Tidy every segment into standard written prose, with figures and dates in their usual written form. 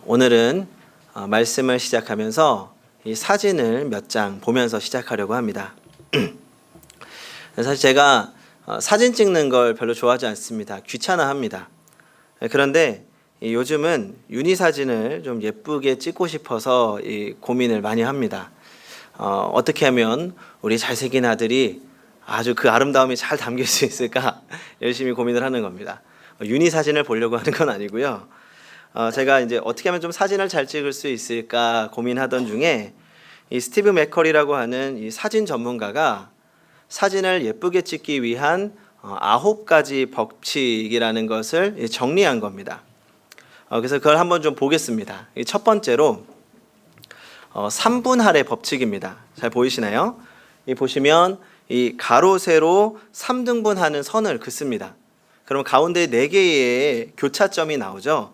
오늘은 말씀을 시작하면서 이 사진을 몇 장 보면서 시작하려고 합니다. 사실 제가 사진 찍는 걸 별로 좋아하지 않습니다. 귀찮아합니다. 그런데 요즘은 유니 사진을 좀 예쁘게 찍고 싶어서 고민을 많이 합니다. 어떻게 하면 우리 잘생긴 아들이 아주 그 아름다움이 잘 담길 수 있을까 열심히 고민을 하는 겁니다. 유니 사진을 보려고 하는 건 아니고요. 제가 이제 어떻게 하면 좀 사진을 잘 찍을 수 있을까 고민하던 중에 이 스티브 맥커리라고 하는 이 사진 전문가가 사진을 예쁘게 찍기 위한 9가지 법칙이라는 것을 정리한 겁니다. 그래서 그걸 한번 좀 보겠습니다. 첫 번째로 3분할의 법칙입니다. 잘 보이시나요? 보시면 이 가로 세로 3등분하는 선을 긋습니다. 그럼 가운데 4개의 교차점이 나오죠.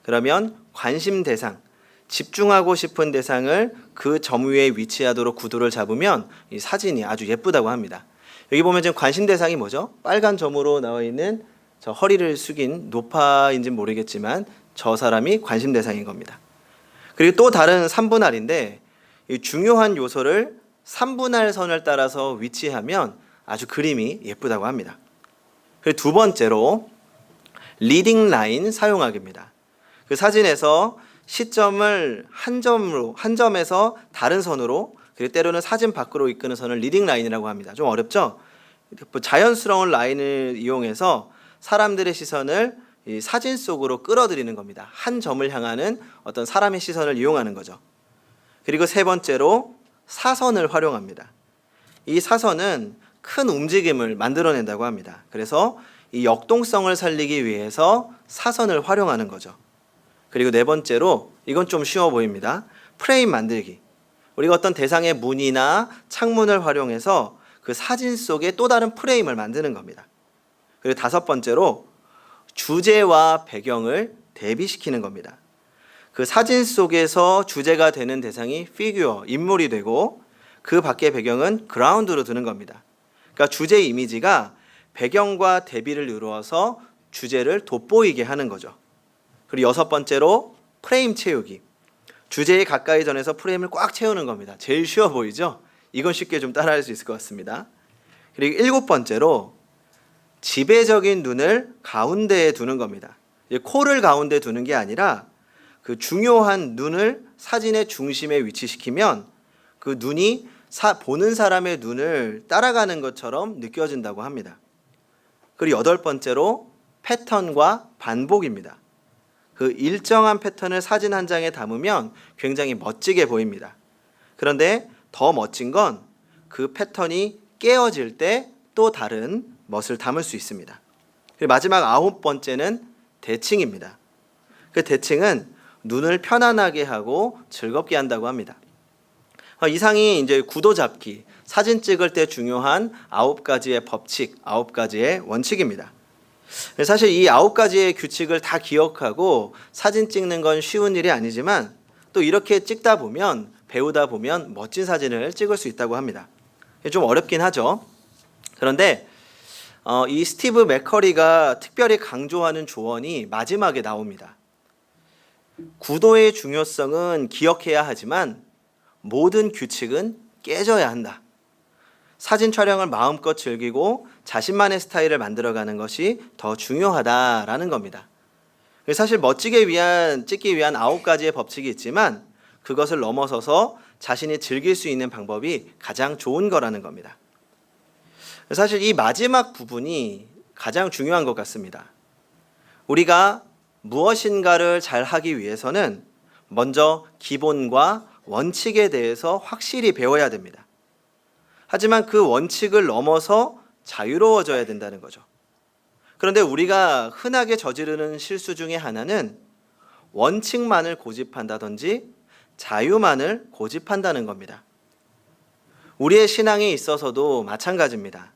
그러면 관심 대상, 집중하고 싶은 대상을 그 점 위에 위치하도록 구도를 잡으면 이 사진이 아주 예쁘다고 합니다. 여기 보면 지금 관심 대상이 뭐죠? 빨간 점으로 나와 있는 저 허리를 숙인 노파인지는 모르겠지만 저 사람이 관심 대상인 겁니다. 그리고 또 다른 3분할인데 이 중요한 요소를 3분할 선을 따라서 위치하면 아주 그림이 예쁘다고 합니다. 그리고 두 번째로 리딩 라인 사용하기입니다. 그 사진에서 시점을 한 점에서 다른 선으로, 그리고 때로는 사진 밖으로 이끄는 선을 리딩 라인이라고 합니다. 좀 어렵죠? 자연스러운 라인을 이용해서 사람들의 시선을 이 사진 속으로 끌어들이는 겁니다. 한 점을 향하는 어떤 사람의 시선을 이용하는 거죠. 그리고 세 번째로 사선을 활용합니다. 이 사선은 큰 움직임을 만들어낸다고 합니다. 그래서 이 역동성을 살리기 위해서 사선을 활용하는 거죠. 그리고 네 번째로, 이건 좀 쉬워 보입니다. 프레임 만들기. 우리가 어떤 대상의 문이나 창문을 활용해서 그 사진 속에 또 다른 프레임을 만드는 겁니다. 그리고 다섯 번째로 주제와 배경을 대비시키는 겁니다. 그 사진 속에서 주제가 되는 대상이 피규어, 인물이 되고 그 밖의 배경은 그라운드로 두는 겁니다. 그러니까 주제 이미지가 배경과 대비를 이루어서 주제를 돋보이게 하는 거죠. 그리고 여섯 번째로 프레임 채우기. 주제에 가까이 전해서 프레임을 꽉 채우는 겁니다. 제일 쉬워 보이죠? 이건 쉽게 좀 따라할 수 있을 것 같습니다. 그리고 일곱 번째로 지배적인 눈을 가운데에 두는 겁니다. 코를 가운데 두는 게 아니라 그 중요한 눈을 사진의 중심에 위치시키면 그 눈이 보는 사람의 눈을 따라가는 것처럼 느껴진다고 합니다. 그리고 여덟 번째로 패턴과 반복입니다. 그 일정한 패턴을 사진 한 장에 담으면 굉장히 멋지게 보입니다. 그런데 더 멋진 건 그 패턴이 깨어질 때 또 다른 멋을 담을 수 있습니다. 그리고 마지막 아홉 번째는 대칭입니다. 그 대칭은 눈을 편안하게 하고 즐겁게 한다고 합니다. 이상이 이제 구도 잡기, 사진 찍을 때 중요한 9가지의 법칙, 9가지의 원칙입니다. 사실 이 9가지의 규칙을 다 기억하고 사진 찍는 건 쉬운 일이 아니지만 또 이렇게 찍다 보면, 배우다 보면 멋진 사진을 찍을 수 있다고 합니다. 좀 어렵긴 하죠. 그런데 이 스티브 맥커리가 특별히 강조하는 조언이 마지막에 나옵니다. 구도의 중요성은 기억해야 하지만 모든 규칙은 깨져야 한다. 사진 촬영을 마음껏 즐기고 자신만의 스타일을 만들어가는 것이 더 중요하다라는 겁니다. 사실 멋지게 찍기 위한 9가지의 법칙이 있지만 그것을 넘어서서 자신이 즐길 수 있는 방법이 가장 좋은 거라는 겁니다. 사실 이 마지막 부분이 가장 중요한 것 같습니다. 우리가 무엇인가를 잘 하기 위해서는 먼저 기본과 원칙에 대해서 확실히 배워야 됩니다. 하지만 그 원칙을 넘어서 자유로워져야 된다는 거죠. 그런데 우리가 흔하게 저지르는 실수 중에 하나는 원칙만을 고집한다든지 자유만을 고집한다는 겁니다. 우리의 신앙에 있어서도 마찬가지입니다.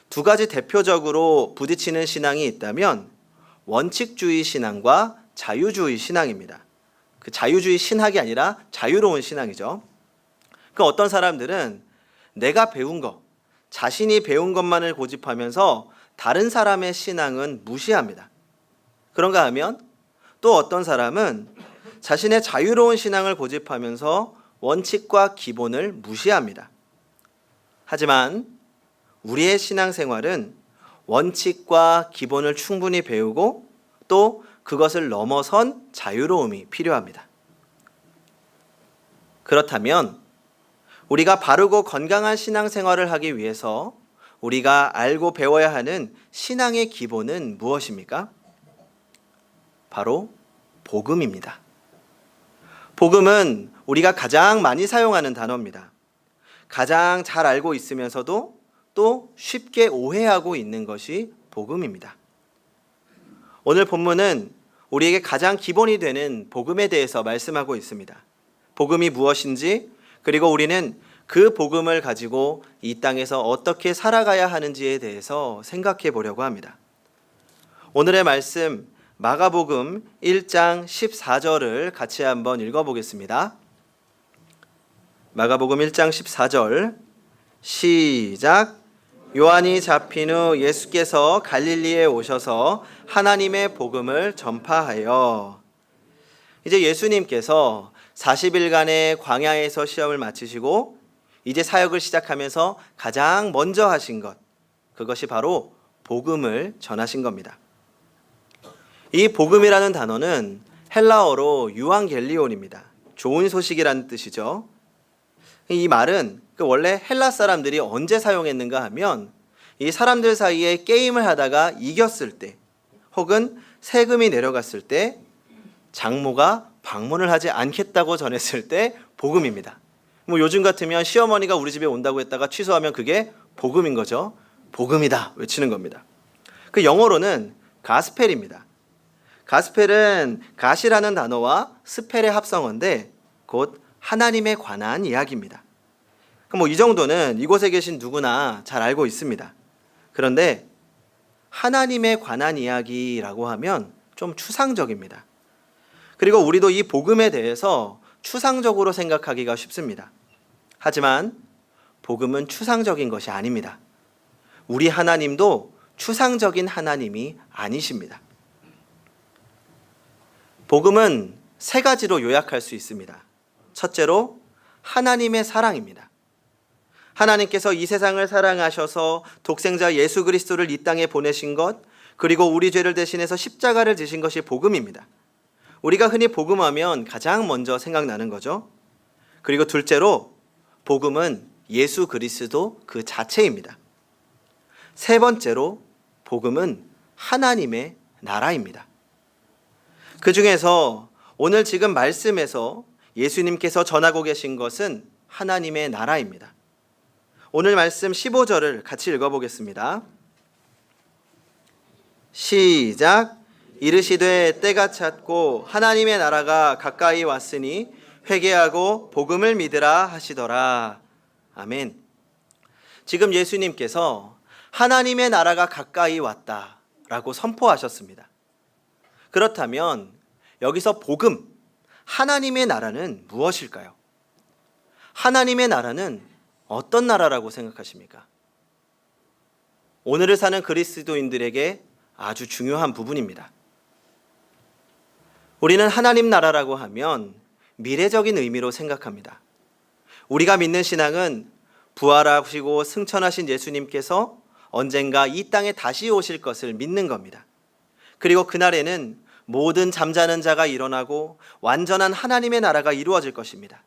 두 가지 대표적으로 부딪히는 신앙이 있다면 원칙주의 신앙과 자유주의 신앙입니다. 그 자유주의 신학이 아니라 자유로운 신앙이죠. 그 어떤 사람들은 내가 배운 것, 자신이 배운 것만을 고집하면서 다른 사람의 신앙은 무시합니다. 그런가 하면 또 어떤 사람은 자신의 자유로운 신앙을 고집하면서 원칙과 기본을 무시합니다. 하지만 우리의 신앙생활은 원칙과 기본을 충분히 배우고 또 그것을 넘어선 자유로움이 필요합니다. 그렇다면 우리가 바르고 건강한 신앙생활을 하기 위해서 우리가 알고 배워야 하는 신앙의 기본은 무엇입니까? 바로 복음입니다. 복음은 우리가 가장 많이 사용하는 단어입니다. 가장 잘 알고 있으면서도 또 쉽게 오해하고 있는 것이 복음입니다. 오늘 본문은 우리에게 가장 기본이 되는 복음에 대해서 말씀하고 있습니다. 복음이 무엇인지, 그리고 우리는 그 복음을 가지고 이 땅에서 어떻게 살아가야 하는지에 대해서 생각해 보려고 합니다. 오늘의 말씀 마가복음 1장 14절을 같이 한번 읽어보겠습니다. 마가복음 1장 14절 시작. 요한이 잡힌 후 예수께서 갈릴리에 오셔서 하나님의 복음을 전파하여. 이제 예수님께서 40일간의 광야에서 시험을 마치시고 이제 사역을 시작하면서 가장 먼저 하신 것, 그것이 바로 복음을 전하신 겁니다. 이 복음이라는 단어는 헬라어로 유앙겔리온입니다. 좋은 소식이라는 뜻이죠. 이 말은 원래 헬라 사람들이 언제 사용했는가 하면 이 사람들 사이에 게임을 하다가 이겼을 때 혹은 세금이 내려갔을 때 장모가 방문을 하지 않겠다고 전했을 때 복음입니다. 요즘 같으면 시어머니가 우리 집에 온다고 했다가 취소하면 그게 복음인 거죠. 복음이다 외치는 겁니다. 그 영어로는 가스펠입니다. 가스펠은 가시라는 단어와 스펠의 합성어인데 곧 하나님에 관한 이야기입니다. 이 정도는 이곳에 계신 누구나 잘 알고 있습니다. 그런데 하나님에 관한 이야기라고 하면 좀 추상적입니다. 그리고 우리도 이 복음에 대해서 추상적으로 생각하기가 쉽습니다. 하지만 복음은 추상적인 것이 아닙니다. 우리 하나님도 추상적인 하나님이 아니십니다. 복음은 세 가지로 요약할 수 있습니다. 첫째로 하나님의 사랑입니다. 하나님께서 이 세상을 사랑하셔서 독생자 예수 그리스도를 이 땅에 보내신 것, 그리고 우리 죄를 대신해서 십자가를 지신 것이 복음입니다. 우리가 흔히 복음하면 가장 먼저 생각나는 거죠. 그리고 둘째로 복음은 예수 그리스도 그 자체입니다. 세 번째로 복음은 하나님의 나라입니다. 그 중에서 오늘 지금 말씀에서 예수님께서 전하고 계신 것은 하나님의 나라입니다. 오늘 말씀 15절을 같이 읽어보겠습니다. 시작. 이르시되 때가 찼고 하나님의 나라가 가까이 왔으니 회개하고 복음을 믿으라 하시더라. 아멘. 지금 예수님께서 하나님의 나라가 가까이 왔다라고 선포하셨습니다. 그렇다면 여기서 복음, 하나님의 나라는 무엇일까요? 하나님의 나라는 어떤 나라라고 생각하십니까? 오늘을 사는 그리스도인들에게 아주 중요한 부분입니다. 우리는 하나님 나라라고 하면 미래적인 의미로 생각합니다. 우리가 믿는 신앙은 부활하시고 승천하신 예수님께서 언젠가 이 땅에 다시 오실 것을 믿는 겁니다. 그리고 그날에는 모든 잠자는 자가 일어나고 완전한 하나님의 나라가 이루어질 것입니다.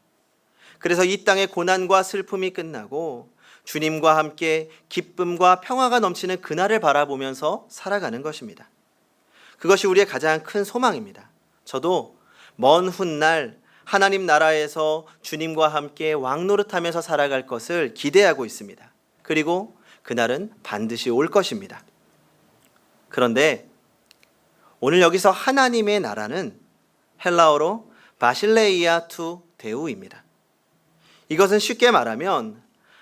그래서 이 땅의 고난과 슬픔이 끝나고 주님과 함께 기쁨과 평화가 넘치는 그날을 바라보면서 살아가는 것입니다. 그것이 우리의 가장 큰 소망입니다. 저도 먼 훗날 하나님 나라에서 주님과 함께 왕노릇하면서 살아갈 것을 기대하고 있습니다. 그리고 그날은 반드시 올 것입니다. 그런데 오늘 여기서 하나님의 나라는 헬라어로 바실레이아 투 데우입니다. 이것은 쉽게 말하면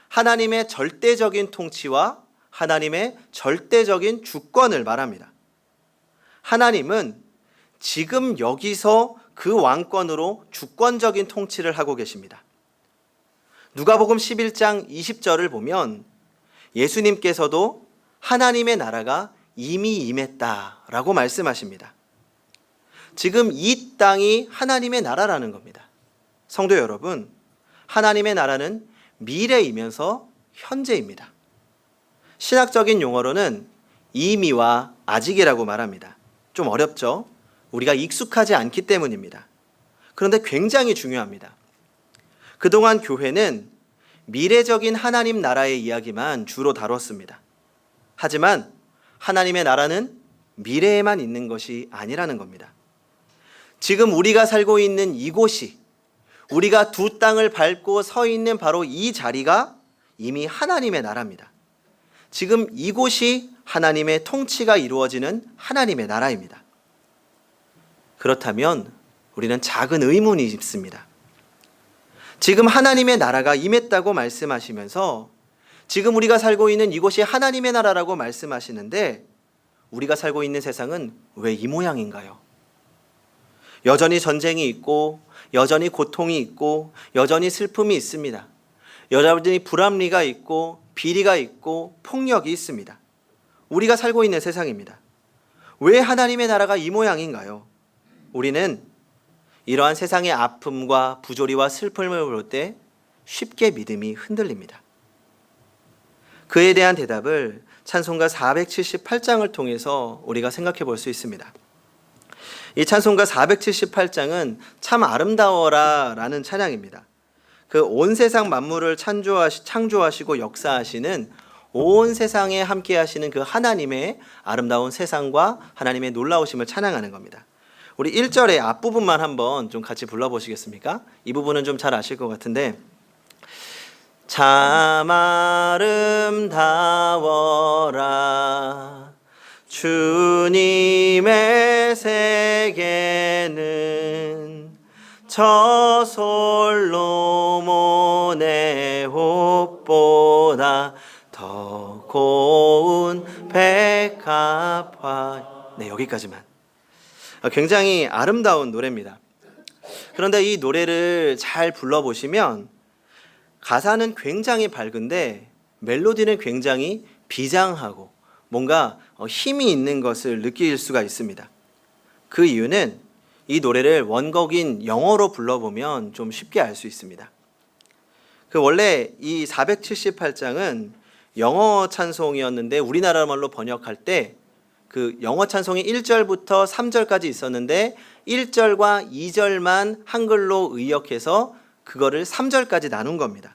하나님의 절대적인 통치와 하나님의 절대적인 주권을 말합니다. 하나님은 지금 여기서 그 왕권으로 주권적인 통치를 하고 계십니다. 누가복음 11장 20절을 보면 예수님께서도 하나님의 나라가 이미 임했다라고 말씀하십니다. 지금 이 땅이 하나님의 나라라는 겁니다. 성도 여러분, 하나님의 나라는 미래이면서 현재입니다. 신학적인 용어로는 이미와 아직이라고 말합니다. 좀 어렵죠? 우리가 익숙하지 않기 때문입니다. 그런데 굉장히 중요합니다. 그동안 교회는 미래적인 하나님 나라의 이야기만 주로 다뤘습니다. 하지만 하나님의 나라는 미래에만 있는 것이 아니라는 겁니다. 지금 우리가 살고 있는 이곳이, 우리가 두 땅을 밟고 서 있는 바로 이 자리가 이미 하나님의 나라입니다. 지금 이곳이 하나님의 통치가 이루어지는 하나님의 나라입니다. 그렇다면 우리는 작은 의문이 있습니다. 지금 하나님의 나라가 임했다고 말씀하시면서 지금 우리가 살고 있는 이곳이 하나님의 나라라고 말씀하시는데 우리가 살고 있는 세상은 왜 이 모양인가요? 여전히 전쟁이 있고 여전히 고통이 있고 여전히 슬픔이 있습니다. 여전히 불합리가 있고 비리가 있고 폭력이 있습니다. 우리가 살고 있는 세상입니다. 왜 하나님의 나라가 이 모양인가요? 우리는 이러한 세상의 아픔과 부조리와 슬픔을 볼 때 쉽게 믿음이 흔들립니다. 그에 대한 대답을 찬송가 478장을 통해서 우리가 생각해 볼 수 있습니다. 이 찬송가 478장은 참 아름다워라 라는 찬양입니다. 그 온 세상 만물을 창조하시고 역사하시는 온 세상에 함께 하시는 그 하나님의 아름다운 세상과 하나님의 놀라우심을 찬양하는 겁니다. 우리 1절의 앞부분만 한번 좀 같이 불러보시겠습니까? 이 부분은 좀 잘 아실 것 같은데 참 아름다워라 주님의 세계는 저 솔로몬의 옷보다 더 고운 백합화. 네, 여기까지만. 굉장히 아름다운 노래입니다. 그런데 이 노래를 잘 불러보시면 가사는 굉장히 밝은데 멜로디는 굉장히 비장하고 뭔가 힘이 있는 것을 느낄 수가 있습니다. 그 이유는 이 노래를 원곡인 영어로 불러보면 좀 쉽게 알 수 있습니다. 원래 이 478장은 영어 찬송이었는데 우리나라 말로 번역할 때 그 영어 찬송이 1절부터 3절까지 있었는데 1절과 2절만 한글로 의역해서 그거를 3절까지 나눈 겁니다.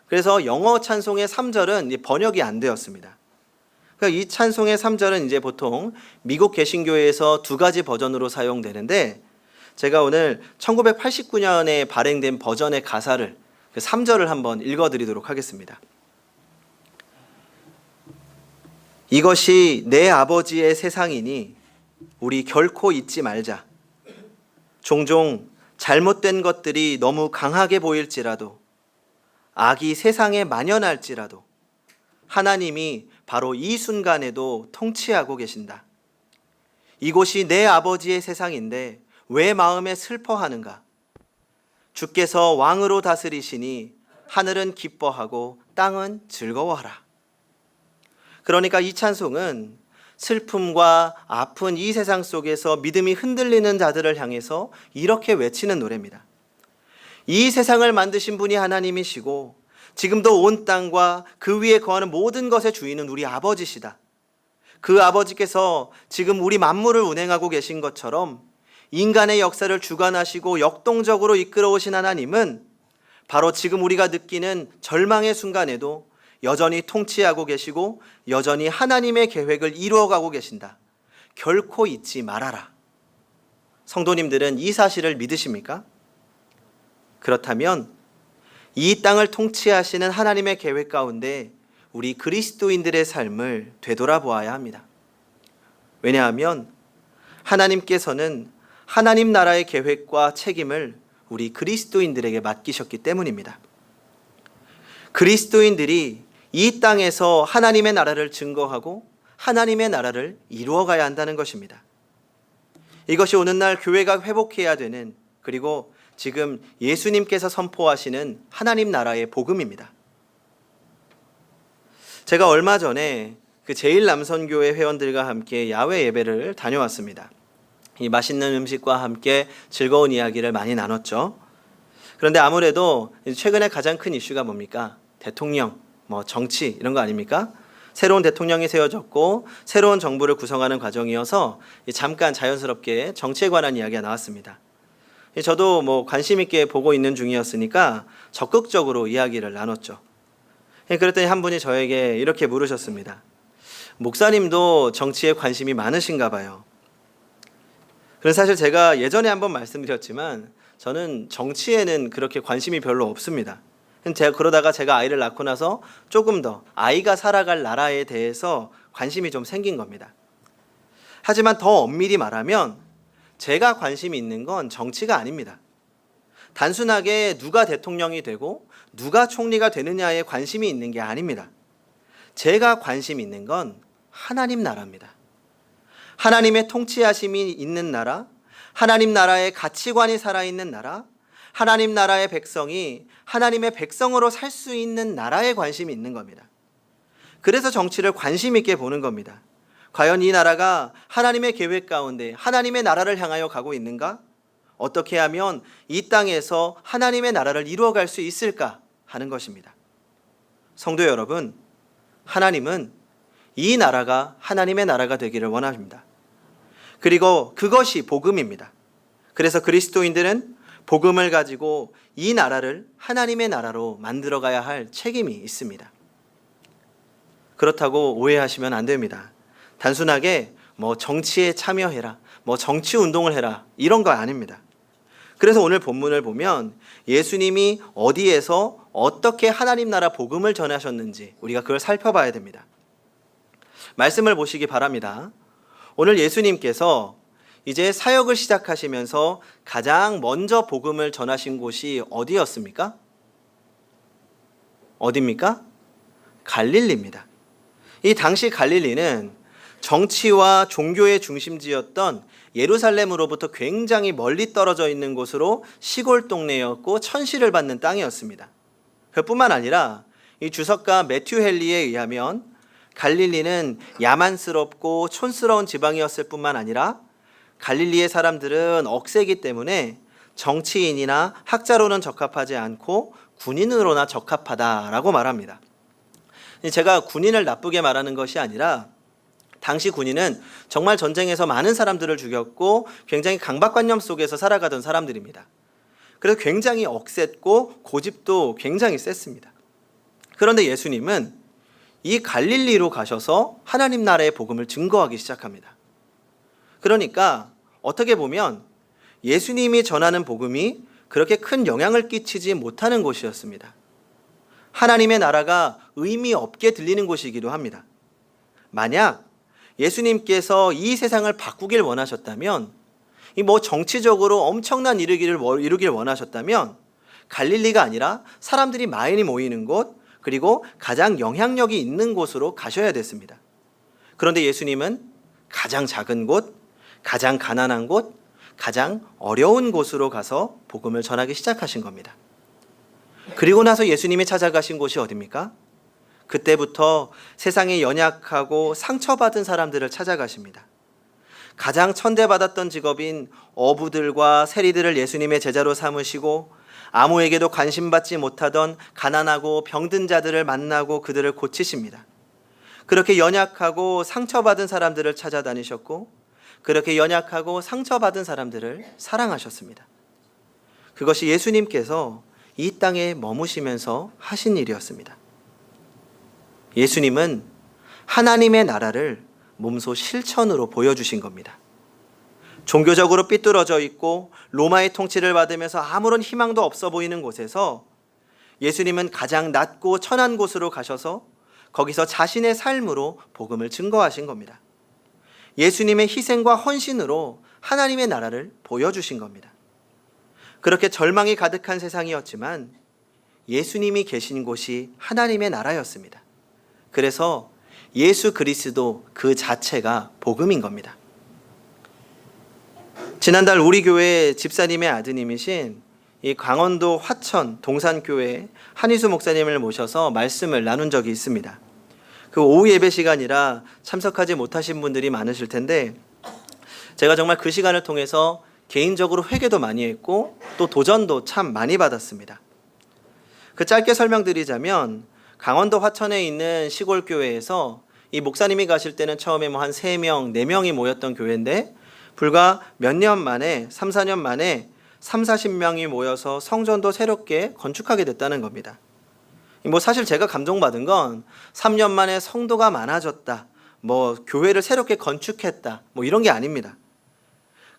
그래서 영어 찬송의 3절은 번역이 안 되었습니다. 그러니까 이 찬송의 3절은 이제 보통 미국 개신교회에서 두 가지 버전으로 사용되는데 제가 오늘 1989년에 발행된 버전의 가사를 그 3절을 한번 읽어드리도록 하겠습니다. 이것이 내 아버지의 세상이니 우리 결코 잊지 말자. 종종 잘못된 것들이 너무 강하게 보일지라도 악이 세상에 만연할지라도 하나님이 바로 이 순간에도 통치하고 계신다. 이곳이 내 아버지의 세상인데 왜 마음에 슬퍼하는가? 주께서 왕으로 다스리시니 하늘은 기뻐하고 땅은 즐거워하라. 그러니까 이 찬송은 슬픔과 아픈 이 세상 속에서 믿음이 흔들리는 자들을 향해서 이렇게 외치는 노래입니다. 이 세상을 만드신 분이 하나님이시고 지금도 온 땅과 그 위에 거하는 모든 것의 주인은 우리 아버지시다. 그 아버지께서 지금 우리 만물을 운행하고 계신 것처럼 인간의 역사를 주관하시고 역동적으로 이끌어 오신 하나님은 바로 지금 우리가 느끼는 절망의 순간에도 여전히 통치하고 계시고 여전히 하나님의 계획을 이루어가고 계신다. 결코 잊지 말아라. 성도님들은 이 사실을 믿으십니까? 그렇다면 이 땅을 통치하시는 하나님의 계획 가운데 우리 그리스도인들의 삶을 되돌아보아야 합니다. 왜냐하면 하나님께서는 하나님 나라의 계획과 책임을 우리 그리스도인들에게 맡기셨기 때문입니다. 그리스도인들이 이 땅에서 하나님의 나라를 증거하고 하나님의 나라를 이루어가야 한다는 것입니다. 이것이 오늘날 교회가 회복해야 되는, 그리고 지금 예수님께서 선포하시는 하나님 나라의 복음입니다. 제가 얼마 전에 그 제일남선교회 회원들과 함께 야외 예배를 다녀왔습니다. 이 맛있는 음식과 함께 즐거운 이야기를 많이 나눴죠. 그런데 아무래도 최근에 가장 큰 이슈가 뭡니까? 대통령, 정치 이런 거 아닙니까? 새로운 대통령이 세워졌고 새로운 정부를 구성하는 과정이어서 잠깐 자연스럽게 정치에 관한 이야기가 나왔습니다. 저도 관심 있게 보고 있는 중이었으니까 적극적으로 이야기를 나눴죠. 그랬더니 한 분이 저에게 이렇게 물으셨습니다. 목사님도 정치에 관심이 많으신가 봐요. 그래서 사실 제가 예전에 한번 말씀드렸지만 저는 정치에는 그렇게 관심이 별로 없습니다. 그러다가 제가 아이를 낳고 나서 조금 더 아이가 살아갈 나라에 대해서 관심이 좀 생긴 겁니다. 하지만 더 엄밀히 말하면 제가 관심이 있는 건 정치가 아닙니다. 단순하게 누가 대통령이 되고 누가 총리가 되느냐에 관심이 있는 게 아닙니다. 제가 관심 있는 건 하나님 나라입니다. 하나님의 통치하심이 있는 나라, 하나님 나라의 가치관이 살아있는 나라, 하나님 나라의 백성이 하나님의 백성으로 살 수 있는 나라에 관심이 있는 겁니다. 그래서 정치를 관심 있게 보는 겁니다. 과연 이 나라가 하나님의 계획 가운데 하나님의 나라를 향하여 가고 있는가? 어떻게 하면 이 땅에서 하나님의 나라를 이루어갈 수 있을까 하는 것입니다. 성도 여러분, 하나님은 이 나라가 하나님의 나라가 되기를 원합니다. 그리고 그것이 복음입니다. 그래서 그리스도인들은 복음을 가지고 이 나라를 하나님의 나라로 만들어가야 할 책임이 있습니다. 그렇다고 오해하시면 안 됩니다. 단순하게 정치에 참여해라, 정치 운동을 해라 이런 거 아닙니다. 그래서 오늘 본문을 보면 예수님이 어디에서 어떻게 하나님 나라 복음을 전하셨는지 우리가 그걸 살펴봐야 됩니다. 말씀을 보시기 바랍니다. 오늘 예수님께서 이제 사역을 시작하시면서 가장 먼저 복음을 전하신 곳이 어디였습니까? 어디입니까? 갈릴리입니다. 이 당시 갈릴리는 정치와 종교의 중심지였던 예루살렘으로부터 굉장히 멀리 떨어져 있는 곳으로 시골 동네였고 천시를 받는 땅이었습니다. 그뿐만 아니라 이 주석가 매튜 헨리에 의하면 갈릴리는 야만스럽고 촌스러운 지방이었을 뿐만 아니라 갈릴리의 사람들은 억세기 때문에 정치인이나 학자로는 적합하지 않고 군인으로나 적합하다라고 말합니다. 제가 군인을 나쁘게 말하는 것이 아니라 당시 군인은 정말 전쟁에서 많은 사람들을 죽였고 굉장히 강박관념 속에서 살아가던 사람들입니다. 그래서 굉장히 억셌고 고집도 굉장히 셌습니다. 그런데 예수님은 이 갈릴리로 가셔서 하나님 나라의 복음을 증거하기 시작합니다. 그러니까 어떻게 보면 예수님이 전하는 복음이 그렇게 큰 영향을 끼치지 못하는 곳이었습니다. 하나님의 나라가 의미 없게 들리는 곳이기도 합니다. 만약 예수님께서 이 세상을 바꾸길 원하셨다면, 정치적으로 엄청난 이루길 원하셨다면 갈릴리가 아니라 사람들이 많이 모이는 곳, 그리고 가장 영향력이 있는 곳으로 가셔야 됐습니다. 그런데 예수님은 가장 작은 곳, 가장 가난한 곳, 가장 어려운 곳으로 가서 복음을 전하기 시작하신 겁니다. 그리고 나서 예수님이 찾아가신 곳이 어디입니까? 그때부터 세상에 연약하고 상처받은 사람들을 찾아가십니다. 가장 천대받았던 직업인 어부들과 세리들을 예수님의 제자로 삼으시고 아무에게도 관심받지 못하던 가난하고 병든 자들을 만나고 그들을 고치십니다. 그렇게 연약하고 상처받은 사람들을 찾아다니셨고 그렇게 연약하고 상처받은 사람들을 사랑하셨습니다. 그것이 예수님께서 이 땅에 머무시면서 하신 일이었습니다. 예수님은 하나님의 나라를 몸소 실천으로 보여주신 겁니다. 종교적으로 삐뚤어져 있고 로마의 통치를 받으면서 아무런 희망도 없어 보이는 곳에서 예수님은 가장 낮고 천한 곳으로 가셔서 거기서 자신의 삶으로 복음을 증거하신 겁니다. 예수님의 희생과 헌신으로 하나님의 나라를 보여주신 겁니다. 그렇게 절망이 가득한 세상이었지만 예수님이 계신 곳이 하나님의 나라였습니다. 그래서 예수 그리스도 그 자체가 복음인 겁니다. 지난달 우리 교회 집사님의 아드님이신 이 강원도 화천 동산교회 한희수 목사님을 모셔서 말씀을 나눈 적이 있습니다. 그 오후 예배 시간이라 참석하지 못하신 분들이 많으실 텐데 제가 정말 그 시간을 통해서 개인적으로 회개도 많이 했고 또 도전도 참 많이 받았습니다. 그 짧게 설명드리자면 강원도 화천에 있는 시골 교회에서 이 목사님이 가실 때는 처음에 한 3명, 4명이 모였던 교회인데 불과 몇 년 만에 3, 4년 만에 3, 40명이 모여서 성전도 새롭게 건축하게 됐다는 겁니다. 사실 제가 감동받은 건 3년 만에 성도가 많아졌다, 교회를 새롭게 건축했다, 이런 게 아닙니다.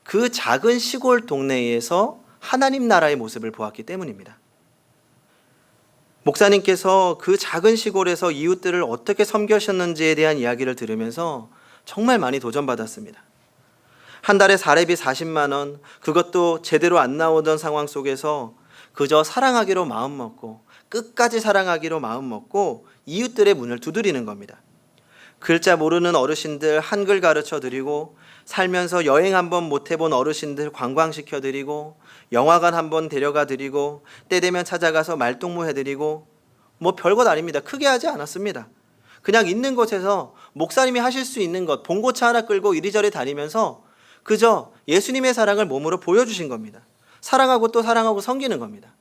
그 작은 시골 동네에서 하나님 나라의 모습을 보았기 때문입니다. 목사님께서 그 작은 시골에서 이웃들을 어떻게 섬기셨는지에 대한 이야기를 들으면서 정말 많이 도전받았습니다. 한 달에 사례비 40만 원, 그것도 제대로 안 나오던 상황 속에서 그저 사랑하기로 마음먹고 끝까지 사랑하기로 마음먹고 이웃들의 문을 두드리는 겁니다. 글자 모르는 어르신들 한글 가르쳐드리고, 살면서 여행 한번 못 해본 어르신들 관광시켜드리고, 영화관 한번 데려가드리고, 때 되면 찾아가서 말동무 해드리고, 별것 아닙니다. 크게 하지 않았습니다. 그냥 있는 곳에서 목사님이 하실 수 있는 것, 봉고차 하나 끌고 이리저리 다니면서 그저 예수님의 사랑을 몸으로 보여주신 겁니다. 사랑하고 또 사랑하고 섬기는 겁니다.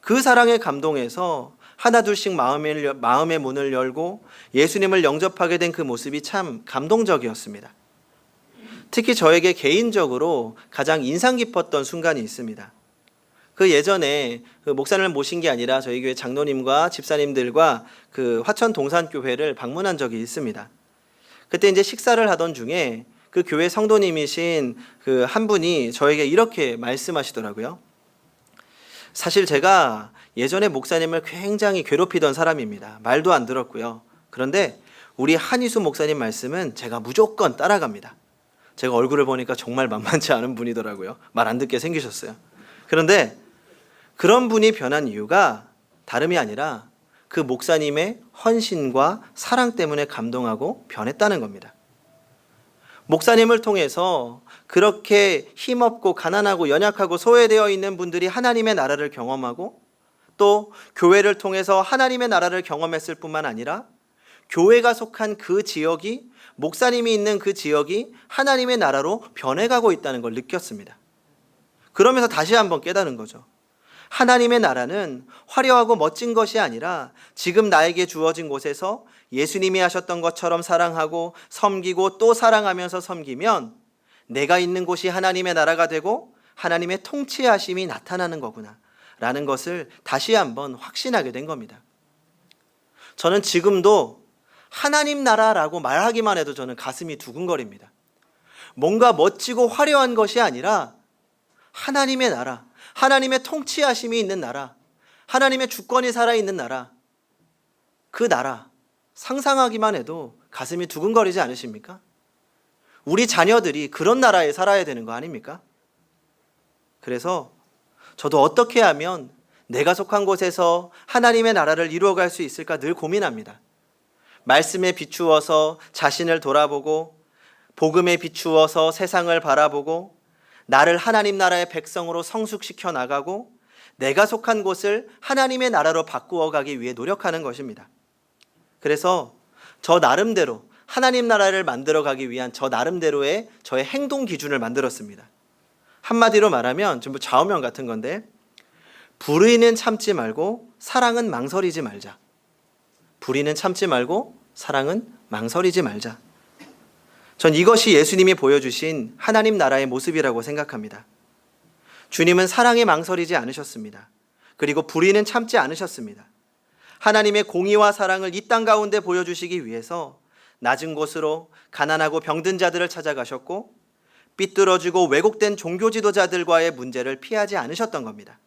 그 사랑에 감동해서 하나 둘씩 마음의 문을 열고 예수님을 영접하게 된 그 모습이 참 감동적이었습니다. 특히 저에게 개인적으로 가장 인상 깊었던 순간이 있습니다. 그 예전에 그 목사님을 모신 게 아니라 저희 교회 장로님과 집사님들과 그 화천 동산교회를 방문한 적이 있습니다. 그때 이제 식사를 하던 중에 그 교회 성도님이신 그 한 분이 저에게 이렇게 말씀하시더라고요. 사실 제가 예전에 목사님을 굉장히 괴롭히던 사람입니다. 말도 안 들었고요. 그런데 우리 한희수 목사님 말씀은 제가 무조건 따라갑니다. 제가 얼굴을 보니까 정말 만만치 않은 분이더라고요. 말 안 듣게 생기셨어요. 그런데 그런 분이 변한 이유가 다름이 아니라 그 목사님의 헌신과 사랑 때문에 감동하고 변했다는 겁니다. 목사님을 통해서 그렇게 힘없고 가난하고 연약하고 소외되어 있는 분들이 하나님의 나라를 경험하고, 또 교회를 통해서 하나님의 나라를 경험했을 뿐만 아니라 교회가 속한 그 지역이, 목사님이 있는 그 지역이 하나님의 나라로 변해가고 있다는 걸 느꼈습니다. 그러면서 다시 한번 깨달은 거죠. 하나님의 나라는 화려하고 멋진 것이 아니라 지금 나에게 주어진 곳에서 예수님이 하셨던 것처럼 사랑하고 섬기고 또 사랑하면서 섬기면 내가 있는 곳이 하나님의 나라가 되고 하나님의 통치하심이 나타나는 거구나 라는 것을 다시 한번 확신하게 된 겁니다. 저는 지금도 하나님 나라라고 말하기만 해도 저는 가슴이 두근거립니다. 뭔가 멋지고 화려한 것이 아니라 하나님의 나라, 하나님의 통치하심이 있는 나라, 하나님의 주권이 살아있는 나라, 그 나라 상상하기만 해도 가슴이 두근거리지 않으십니까? 우리 자녀들이 그런 나라에 살아야 되는 거 아닙니까? 그래서 저도 어떻게 하면 내가 속한 곳에서 하나님의 나라를 이루어갈 수 있을까 늘 고민합니다. 말씀에 비추어서 자신을 돌아보고, 복음에 비추어서 세상을 바라보고, 나를 하나님 나라의 백성으로 성숙시켜 나가고 내가 속한 곳을 하나님의 나라로 바꾸어 가기 위해 노력하는 것입니다. 그래서 저 나름대로 하나님 나라를 만들어 가기 위한 저 나름대로의 저의 행동 기준을 만들었습니다. 한마디로 말하면 전부 좌우명 같은 건데, 불의는 참지 말고 사랑은 망설이지 말자. 불의는 참지 말고 사랑은 망설이지 말자. 전 이것이 예수님이 보여주신 하나님 나라의 모습이라고 생각합니다. 주님은 사랑에 망설이지 않으셨습니다. 그리고 불의는 참지 않으셨습니다. 하나님의 공의와 사랑을 이 땅 가운데 보여주시기 위해서 낮은 곳으로 가난하고 병든 자들을 찾아가셨고, 삐뚤어지고 왜곡된 종교 지도자들과의 문제를 피하지 않으셨던 겁니다.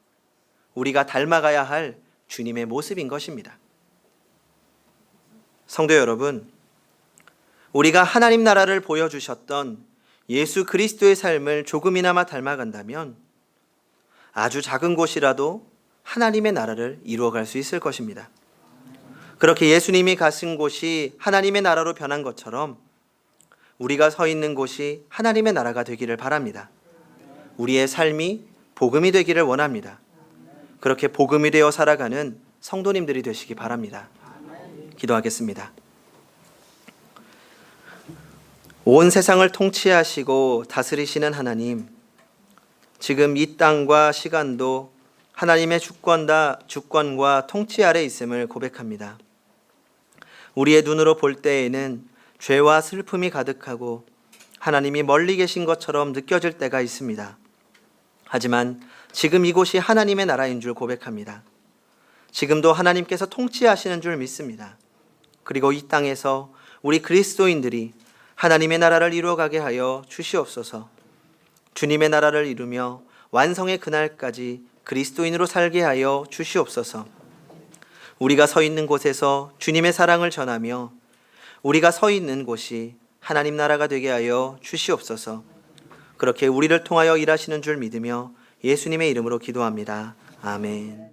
우리가 닮아가야 할 주님의 모습인 것입니다. 성도 여러분, 우리가 하나님 나라를 보여주셨던 예수 그리스도의 삶을 조금이나마 닮아간다면 아주 작은 곳이라도 하나님의 나라를 이루어갈 수 있을 것입니다. 그렇게 예수님이 가신 곳이 하나님의 나라로 변한 것처럼 우리가 서 있는 곳이 하나님의 나라가 되기를 바랍니다. 우리의 삶이 복음이 되기를 원합니다. 그렇게 복음이 되어 살아가는 성도님들이 되시기 바랍니다. 기도하겠습니다. 온 세상을 통치하시고 다스리시는 하나님, 지금 이 땅과 시간도 하나님의 주권과 통치 아래 있음을 고백합니다. 우리의 눈으로 볼 때에는 죄와 슬픔이 가득하고 하나님이 멀리 계신 것처럼 느껴질 때가 있습니다. 하지만 지금 이곳이 하나님의 나라인 줄 고백합니다. 지금도 하나님께서 통치하시는 줄 믿습니다. 그리고 이 땅에서 우리 그리스도인들이 하나님의 나라를 이루어가게 하여 주시옵소서. 주님의 나라를 이루며 완성의 그날까지 그리스도인으로 살게 하여 주시옵소서. 우리가 서 있는 곳에서 주님의 사랑을 전하며 우리가 서 있는 곳이 하나님 나라가 되게 하여 주시옵소서. 그렇게 우리를 통하여 일하시는 줄 믿으며 예수님의 이름으로 기도합니다. 아멘.